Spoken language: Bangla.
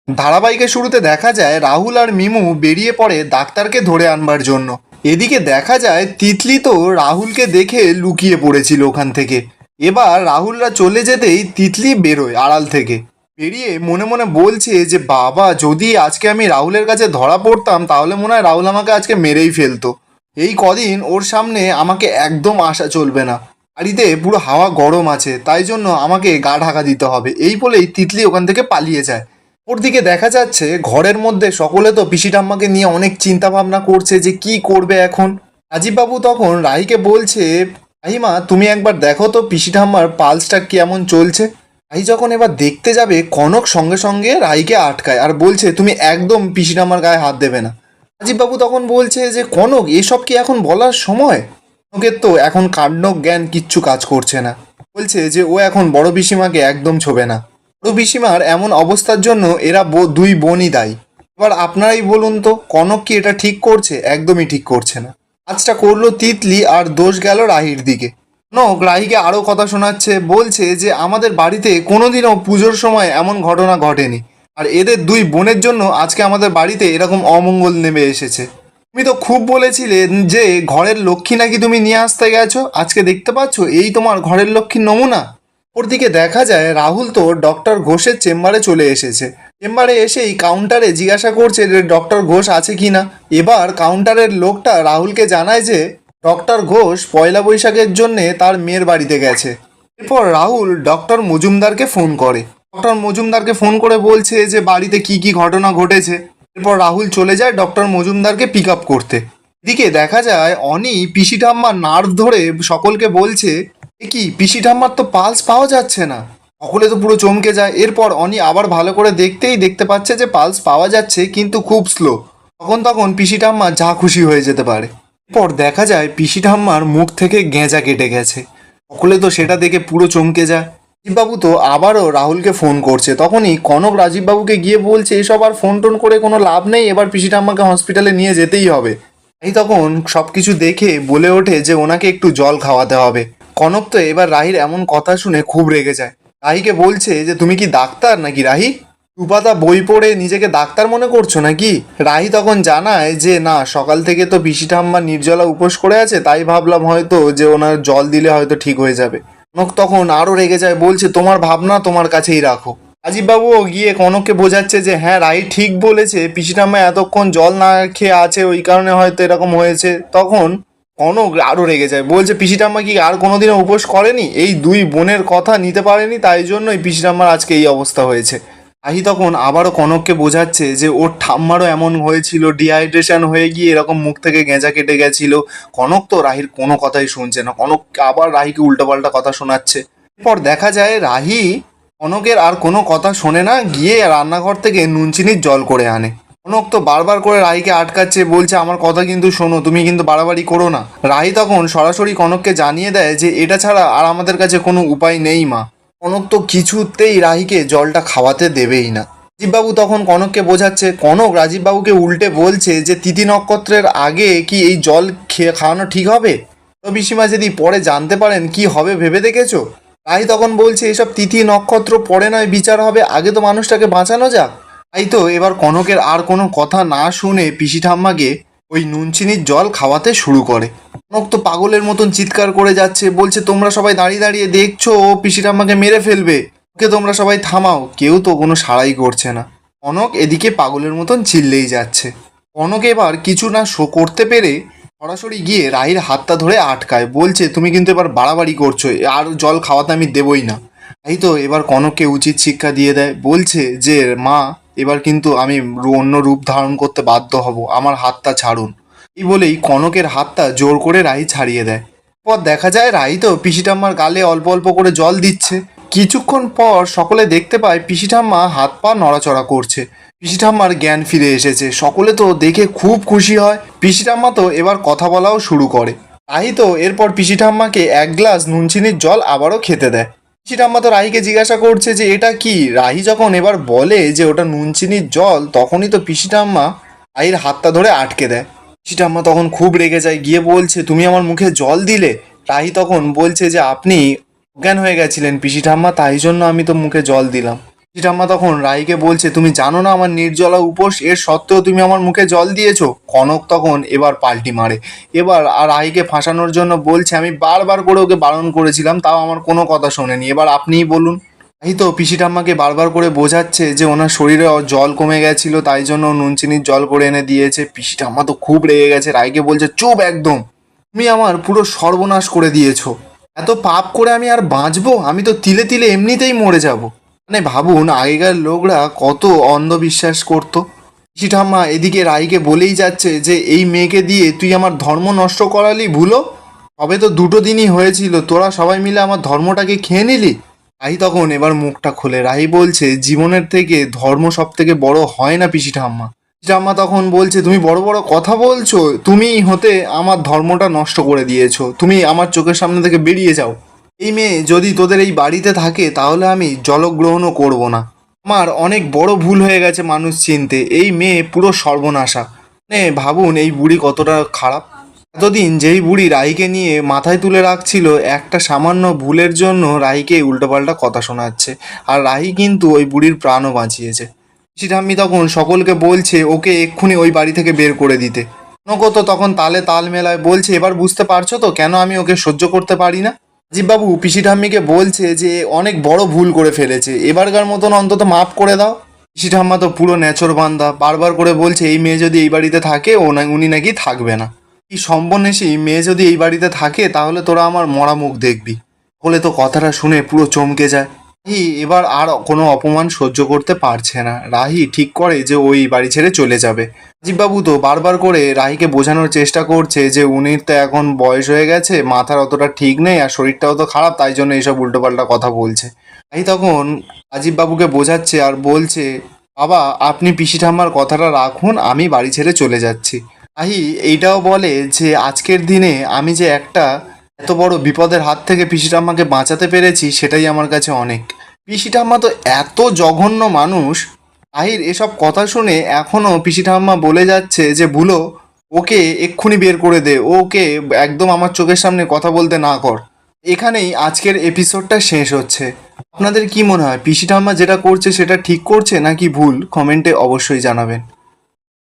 ধারাবাহিকের শুরুতে দেখা যায় রাহুল আর মিমু বেরিয়ে পড়ে ডাক্তারকে ধরে আনবার জন্য। এদিকে দেখা যায় তিতলি তো রাহুলকে দেখে লুকিয়ে পড়েছিল ওখান থেকে। এবার রাহুলরা চলে যেতেই তিতলি বেরোয় আড়াল থেকে। বেরিয়ে মনে মনে বলছে যে বাবা, যদি আজকে আমি রাহুলের কাছে ধরা পড়তাম তাহলে মনে হয় রাহুল আমাকে আজকে মেরেই ফেলতো। এই কদিন ওর সামনে আমাকে একদম আসা চলবে না। বাড়িতে পুরো হাওয়া গরম আছে, তাই জন্য আমাকে গা ঢাকা দিতে হবে। এই বলেই তিতলি ওখান থেকে পালিয়ে যায়। ওর দিকে দেখা যাচ্ছে ঘরের মধ্যে সকলে তো পিসি ঠাম্মাকে নিয়ে অনেক চিন্তা ভাবনা করছে যে কি করবে এখন। রাজীববাবু তখন রাহিকে বলছে, রাহিমা তুমি একবার দেখো তো পিসি ঠাম্মার পালসটা কেমন চলছে। রাহি যখন এবার দেখতে যাবে কনক সঙ্গে সঙ্গে রাহিকে আটকায় আর বলছে তুমি একদম পিসি ঠাম্মার গায়ে হাত দেবে না। রাজীববাবু তখন বলছে যে কনক, এসব কি এখন বলার সময়? কনকের তো এখন কাণ্ড জ্ঞান কিচ্ছু কাজ করছে না। বলছে যে ও এখন বড় পিসিমাকে একদম ছোবে না। বড় পিসিমার এমন অবস্থার জন্য এরা দুই বোনই দায়ী। এবার আপনারাই বলুন তো, কনক কি এটা ঠিক করছে? একদমই ঠিক করছে না। কাজটা করলো তিতলি আর দোষ গেল রাহির দিকে। কনক রাহিকে আরও কথা শোনাচ্ছে, বলছে যে আমাদের বাড়িতে কোনোদিনও পুজোর সময় এমন ঘটনা ঘটেনি, আর এদের দুই বোনের জন্য আজকে আমাদের বাড়িতে এরকম অমঙ্গল নেমে এসেছে। তুমি তো খুব বলেছিলে যে ঘরের লক্ষ্মী নাকি তুমি নিয়ে আসতে গেছো, আজকে দেখতে পাচ্ছ এই তোমার ঘরের লক্ষ্মীর নমুনা। ওর দিকে দেখা যায় রাহুল তো ডক্টর ঘোষের চেম্বারে চলে এসেছে। চেম্বারে এসেই কাউন্টারে জিজ্ঞাসা করছে যে ডক্টর ঘোষ আছে কি না। এবার কাউন্টারের লোকটা রাহুলকে জানায় যে ডক্টর ঘোষ পয়লা বৈশাখের জন্যে তার মেয়ের বাড়িতে গেছে। এরপর রাহুল ডক্টর মজুমদারকে ফোন করে। ডক্টর মজুমদারকে ফোন করে বলছে যে বাড়িতে কি কি ঘটনা ঘটেছে। এরপর রাহুল চলে যায় ডক্টর মজুমদারকে পিক আপ করতে। এদিকে দেখা যায় অনি পিসি ঠাম্মার নার্ভ ধরে সকলকে বলছে, এ কি পিসি ঠাম্মার তো পালস পাওয়া যাচ্ছে না। সকলে তো পুরো চমকে যায়। এরপর অনি আবার ভালো করে দেখতে পাচ্ছে যে পালস পাওয়া যাচ্ছে কিন্তু খুব স্লো। তখন পিসি ঠাম্মা যা খুশি হয়ে যেতে পারে। এরপর দেখা যায় পিসি ঠাম্মার মুখ থেকে গেঁজা কেটে গেছে। সকলে তো সেটা দেখে পুরো চমকে যায়। রাজীববাবু তো আবারও রাহুলকে ফোন করছে। তখনই কনক রাজীববাবুকে গিয়ে বলছে এসব আর ফোন টোন করে কোনো লাভ নেই, এবার পিসি ঠাম্মাকে হসপিটালে নিয়ে যেতেই হবে। এই তখন সব কিছু দেখে বলে ওঠে যে ওনাকে একটু জল খাওয়াতে হবে। কনক তো এবার রাহির এমন কথা শুনে খুব রেগে যায়। রাহিকে বলছে যে তুমি কি ডাক্তার নাকি রাহি? দুপাতা বই পড়ে নিজেকে ডাক্তার মনে করছো নাকি? রাহি তখন জানায় যে না, সকাল থেকে তো পিসি ঠাম্মা নির্জলা উপোস করে আছে, তাই ভাবলাম হয়তো যে ওনার জল দিলে হয়তো ঠিক হয়ে যাবে। কনক তখন আরও রেগে যায়, বলছে তোমার ভাবনা তোমার কাছেই রাখো। রাজীববাবুও গিয়ে কনককে বোঝাচ্ছে যে হ্যাঁ রাহি ঠিক বলেছে, পিসি ঠাম্মা এতক্ষণ জল না খেয়ে আছে, ওই কারণে হয়তো এরকম হয়েছে। তখন কনক আরও রেগে যায়, বলছে পিসি ঠাম্মা কি আর কোনোদিনও উপোস করেনি? এই দুই বোনের কথা নিতে পারেনি, তাই জন্যই পিসি ঠাম্মার আজকে এই অবস্থা হয়েছে। রাহি তখন আবারও কনককে বোঝাচ্ছে যে ওর ঠাম্মারও এমন হয়েছিল, ডিহাইড্রেশন হয়ে গিয়ে এরকম মুখ থেকে গেঁজা কেটে গেছিল। কনক তো রাহির কোনো কথাই শুনছে না। কনক আবার রাহিকে উল্টোপাল্টা কথা শোনাচ্ছে। এরপর দেখা যায় রাহি কনকের আর কোনো কথা শোনে না, গিয়ে রান্নাঘর থেকে নুন চিনির জল করে আনে। কনক তো বারবার করে রাহিকে আটকাচ্ছে, বলছে আমার কথা কিন্তু শোনো, তুমি কিন্তু বাড়াবাড়ি করো না। রাহি তখন সরাসরি কনককে জানিয়ে দেয় যে এটা ছাড়া আর আমাদের কাছে কোনো উপায় নেই মা। কনক তো কিছুতেই রাহিকে জলটা খাওয়াতে দেবেই না। রাজীববাবু তখন কনককে বোঝাচ্ছে। কনক রাজীববাবুকে উল্টে বলছে যে তিথি নক্ষত্রের আগে কি এই জল খাওয়ানো ঠিক হবে? পিসিমা যদি পরে জানতে পারেন কি হবে ভেবে দেখেছো? রাহি তখন বলছে এসব তিথি নক্ষত্র পরে নয় বিচার হবে, আগে তো মানুষটাকে বাঁচানো যাক। তাই তো এবার কনকের আর কোনো কথা না শুনে পিসি ঠাম্মাকে ওই নুন চিনির জল খাওয়াতে শুরু করে। কনক তো পাগলের মতন চিৎকার করে যাচ্ছে, বলছে তোমরা সবাই দাঁড়িয়ে দাঁড়িয়ে দেখছো ও পিসি ঠাম্মাকে মেরে ফেলবে, ওকে তোমরা সবাই থামাও। কেউ তো কোনো সাড়াই করছে না। কনক এদিকে পাগলের মতন চিল্লেই যাচ্ছে। কনক এবার কিছু না শো করতে পেরে সরাসরি গিয়ে রাহির হাতটা ধরে আটকায়, বলছে তুমি কিন্তু এবার বাড়াবাড়ি করছো, আর জল খাওয়াতে আমি দেবই না। তাই তো এবার কনককে উচিত শিক্ষা দিয়ে দেয়, বলছে যে মা এবার কিন্তু আমি অন্য রূপ ধারণ করতে বাধ্য হব, আমার হাতটা ছাড়ুন। এই বলেই কনকের হাতটা জোর করে রাহি ছাড়িয়ে দেয়। পর দেখা যায় রাহি তো পিসি ঠাম্মার গালে অল্প অল্প করে জল দিচ্ছে। কিছুক্ষণ পর সকলে দেখতে পায় পিসি ঠাম্মা হাত পা নড়াচড়া করছে। পিসি ঠাম্মার জ্ঞান ফিরে এসেছে। সকলে তো দেখে খুব খুশি হয়। পিসি ঠাম্মা তো এবার কথা বলাও শুরু করে। রাহি তো এরপর পিসি ঠাম্মাকে এক গ্লাস নুন চিনির জল আবারও খেতে দেয়। পিসি ঠাম্মা তো রাহিকে জিজ্ঞাসা করছে যে এটা কি। রাহি যখন এবার বলে যে ওটা নুন চিনির জল, তখনই তো পিসি ঠাম্মা রাহির হাতটা ধরে আটকে দেয়। পিসি ঠাম্মা তখন খুব রেগে যায়, গিয়ে বলছে তুমি আমার মুখে জল দিলে। রাহি তখন বলছে যে আপনি অজ্ঞান হয়ে গেছিলেন পিসি ঠাম্মা, তাই জন্য আমি তো মুখে জল দিলাম। ঠাম্মা তখন রাহিকে বলছে, তুমি জানো না আমার নির্জলা উপোস, এর সত্ত্বেও তুমি আমার মুখে জল দিয়েছো। কনক তখন এবার পাল্টি মারে, এবার আর রাহিকে ফাঁসানোর জন্য বলছে, আমি বারবার করে ওকে বারণ করেছিলাম, তাও আমার কোনো কথা শোনেনি, এবার আপনিই বলুন। রাহি তো পিসি ঠাম্মাকে বারবার করে বোঝাচ্ছে যে ওনার শরীরে জল কমে গেছিলো, তাই জন্য নুন চিনির জল করে এনে দিয়েছে। পিসি ঠাম্মা তো খুব রেগে গেছে, রাহিকে বলছে, চুপ একদম, তুমি আমার পুরো সর্বনাশ করে দিয়েছো, এত পাপ করে আমি আর বাঁচবো? আমি তো তিলে তিলে এমনিতেই মরে যাব। মানে ভাবুন, আগেকার লোকরা কত অন্ধবিশ্বাস করতো। পিসি ঠাম্মা এদিকে রাইকে বলেই যাচ্ছে যে এই মেয়েকে দিয়ে তুই আমার ধর্ম নষ্ট করালি, ভুলো, সবে তো 2 দিনই হয়েছিল, তোরা সবাই মিলে আমার ধর্মটাকে খেয়ে নিলি। রাহি তখন এবার মুখটা খোলে, রাহি বলছে, জীবনের থেকে ধর্ম সব থেকে বড় হয় না পিসি ঠাম্মা। পিসি ঠাম্মা তখন বলছে, তুমি বড় বড় কথা বলছো, তুমি হতে আমার ধর্মটা নষ্ট করে দিয়েছো, তুমি আমার চোখের সামনে থেকে বেরিয়ে যাও। এই মেয়ে যদি তোদের এই বাড়িতে থাকে তাহলে আমি জলগ্রহণও করব না। আমার অনেক বড় ভুল হয়ে গেছে মানুষ চিনতে, এই মেয়ে পুরো সর্বনাশা। মানে ভাবুন এই বুড়ি কতটা খারাপ। এতদিন যেই বুড়ি রাহিকে নিয়ে মাথায় তুলে রাখছিল, একটা সামান্য ভুলের জন্য রাহিকে উল্টোপাল্টা কথা শোনাচ্ছে, আর রাহি কিন্তু ওই বুড়ির প্রাণও বাঁচিয়েছে। পিসি ঠাম্মি তখন সকলকে বলছে ওকে এক্ষুনি ওই বাড়ি থেকে বের করে দিতে। কনকও তো তখন তালে তাল মেলায় বলছে, এবার বুঝতে পারছো তো কেন আমি ওকে সহ্য করতে পারি না। রাজীববাবু পিসি ঠাম্মিকে বলছে যে অনেক বড় ভুল করে ফেলেছে, এবারকার মতন অন্তত মাফ করে দাও। পিসি ঠাম্মা তো পুরো নেচর বান্দা, বারবার করে বলছে এই মেয়ে যদি এই বাড়িতে থাকে উনি নাকি থাকবে না। এই সম্বনেশী মেয়ে যদি এই বাড়িতে থাকে তাহলে তোরা আমার মরা মুখ দেখবি। বলে তো কথাটা শুনে পুরো চমকে যায়। রাহি এবার আর কোনো অপমান সহ্য করতে পারছে না, রাহি ঠিক করে যে ওই বাড়ি ছেড়ে চলে যাবে। রাজীববাবু তো বারবার করে রাহিকে বোঝানোর চেষ্টা করছে যে উনির তো এখন বয়স হয়ে গেছে, মাথার অতটা ঠিক নেই, আর শরীরটাও তো খারাপ, তাই জন্য এইসব উল্টোপাল্টা কথা বলছে। রাহি তখন রাজীববাবুকে বোঝাচ্ছে আর বলছে, বাবা আপনি পিসি ঠাম্মার কথাটা রাখুন, আমি বাড়ি ছেড়ে চলে যাচ্ছি। রাহি এইটাও বলে যে আজকের দিনে আমি যে একটা এত বড় বিপদের হাত থেকে পিসি ঠাম্মাকে বাঁচাতে পেরেছি, সেটাই আমার কাছে অনেক। পিসি ঠাম্মা তো এত জঘন্য মানুষ। আহির এসব কথা শুনে এখনও পিসি ঠাম্মা বলে যাচ্ছে যে ভুলো, ওকে এক্ষুনি বের করে দে, ওকে একদম আমার চোখের সামনে কথা বলতে না কর। এখানেই আজকের এপিসোডটা শেষ হচ্ছে। আপনাদের কি মনে হয় পিসি ঠাম্মা যেটা করছে সেটা ঠিক করছে নাকি ভুল? কমেন্টে অবশ্যই জানাবেন।